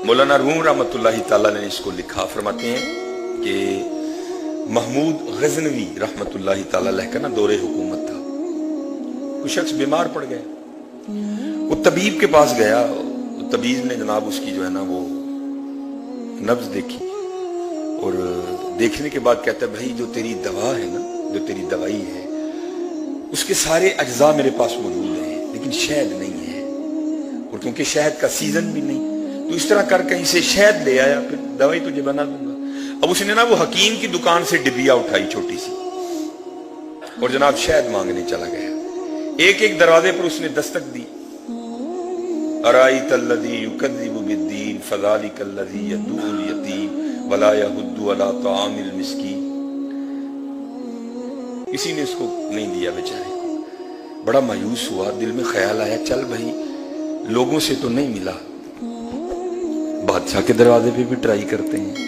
मौलाना room रहमतुल्लाहि ताला ने इसको लिखा, फरमाते हैं कि महमूद गजनवी रहमतुल्लाहि ताला अलैह का ना दौरे हुकूमत था। कोई शख्स बीमार पड़ गया, वो तबीब के पास गया, तबीब ने जनाब उसकी जो है ना वो नब्ज देखी और देखने के बाद कहता है भाई जो तेरी दवा है ना, जो तेरी दवाई है उसके सारे अज्जा मेरे पास मौजूद हैं लेकिन शहद नहीं है, और क्योंकि शहद का सीजन भी नहीं, तो इस तरह कर कहीं से शहद ले आया, फिर दवाई तुझे बना दूंगा। अब उसने ना वो हकीम की दुकान से डिबिया उठाई छोटी सी और जनाब शहद मांगने चला गया। एक एक दरवाजे पर उसने दस्तक दी। अराइतल्लज़ी युकज़्ज़िबु बिद्दीन फ़ज़ालिकल्लज़ी यदूल यतीम वला यहुद्दु अला तामिल मिस्कीन। किसी ने इसको नहीं दिया बेचारे को। बड़ा मायूस हुआ, दिल में ख्याल आया चल भाई लोगों से तो नहीं मिला, बादशाह के दरवाजे पे भी ट्राई करते हैं।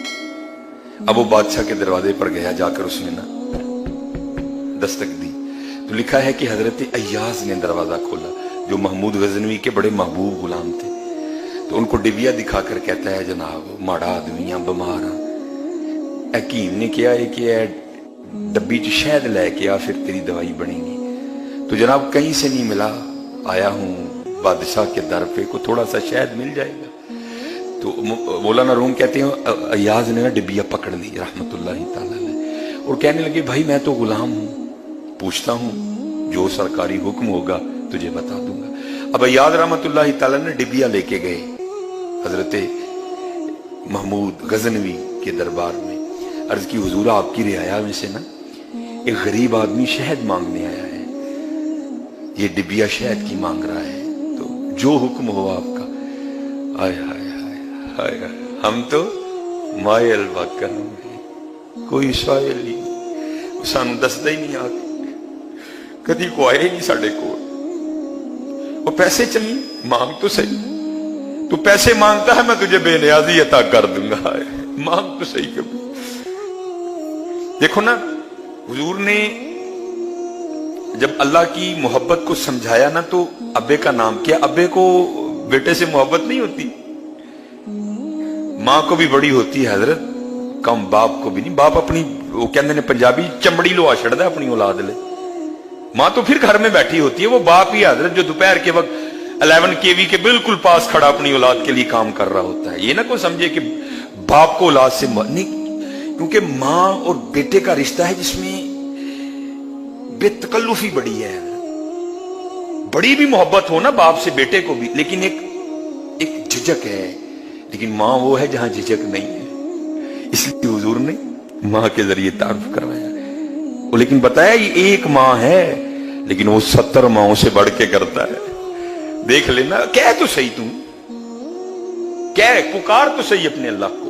अब वो बादशाह के दरवाजे पर गया, जाकर उसने ना दस्तक दी तो लिखा है कि हजरत अय्याज ने दरवाजा खोला, जो महमूद गजनवी के बड़े महबूब गुलाम थे। तो उनको डिबिया दिखाकर कहता है जनाब माड़ा आदमी बीमार हाँ, हकीम ने किया है कि डब्बी च शहद लेके आ फिर तेरी दवाई बनेगी। तो जनाब कहीं से नहीं मिला, आया हूं बादशाह के दर पे, को थोड़ा सा शहद मिल जाएगा। तो मौलाना रूम कहते हैं अय्याज ने ना डिबिया पकड़ ली रहमतुल्लाहि ताला अलैह और कहने लगे भाई मैं तो गुलाम हूं, पूछता हूं जो सरकारी हुक्म होगा तुझे बता दूंगा। अब अय्याज रहमतुल्लाहि ताला ने डिबिया लेके गए हजरत महमूद गजनवी के दरबार में। अर्ज की हुजूर आपकी रियाया में से ना एक गरीब आदमी शहद मांगने आया है, ये डिबिया शहद की मांग रहा है, तो जो हुक्म हो आपका। आय हाय हाय हाय, हम तो मायल बाकर कोई सायल नहीं, सानू दसदा ही नहीं आके, कदी को आए नहीं साडे को। वो पैसे चाहिए मांग तो सही, तू पैसे मांगता है मैं तुझे बेनियाजी अता कर दूंगा, मांग तो सही कभी। देखो ना हुजूर ने जब अल्लाह की मोहब्बत को समझाया ना तो अब्बे का नाम किया। अब्बे को बेटे से मोहब्बत नहीं होती, मां को भी बड़ी होती है हजरत, कम बाप को भी नहीं। बाप अपनी वो कहते ने पंजाबी चमड़ी लोहा छड़दा अपनी औलाद ले, मां तो फिर घर में बैठी होती है। वो बाप ही हजरत जो दोपहर के वक्त 11 kV के बिल्कुल पास खड़ा अपनी औलाद के लिए काम कर रहा होता है। ये ना कोई समझे कि बाप को औलाद से नहीं, क्योंकि मां और बेटे का रिश्ता है जिसमें बेतकल्लुफी बड़ी है। बड़ी भी मोहब्बत हो ना बाप से बेटे को भी, लेकिन एक झिझक है। लेकिन मां वो है जहां झिझक नहीं है, इसलिए हुजूर ने मां के जरिए तारुफ करवाया। वो लेकिन बताया ये एक मां है लेकिन वो 70 माओं से बढ़ के करता है। देख लेना, कह तो सही तुम, कह पुकार तो सही अपने अल्लाह को।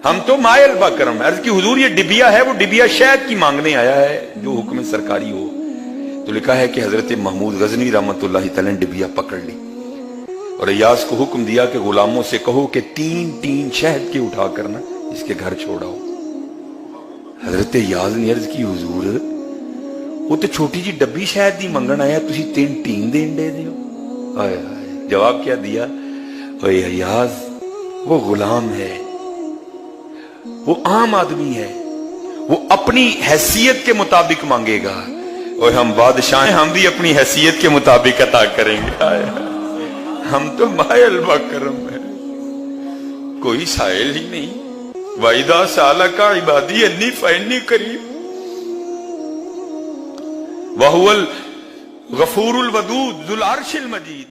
हम तो मायल बाकरम। अर्ज की हुजूर ये डिबिया है, वो डिबिया शहद की मांगने आया है जो हुक्म सरकारी हो। तो लिखा है कि हजरत महमूद गजनवी रहमतुल्लाहि ताला ने डिबिया पकड़ ली और अय्याज को हुक्म दिया कि गुलामों से कहो कि 3 शहद के उठा कर ना इसके घर छोड़ाओ। हजरत अय्याज ने अर्ज की हुजूर वो तो छोटी जी डब्बी शहद दी मंगन आया, तुसी 3 देन दे दियो। आय हाय, जवाब क्या दिया, ओए अय्याज वो गुलाम है, वो आम आदमी है, वो अपनी हैसियत के मुताबिक मांगेगा, और हम बादशाह हैं, हम भी अपनी हैसियत के मुताबिक अता करेंगे। आय हम तो मायल बाकरम है, कोई साइल ही नहीं। वाइदा साला का इबादी अन्नी फैनी करीब वहुवल गफूरुल वदूद जुल अर्शिल मजीद।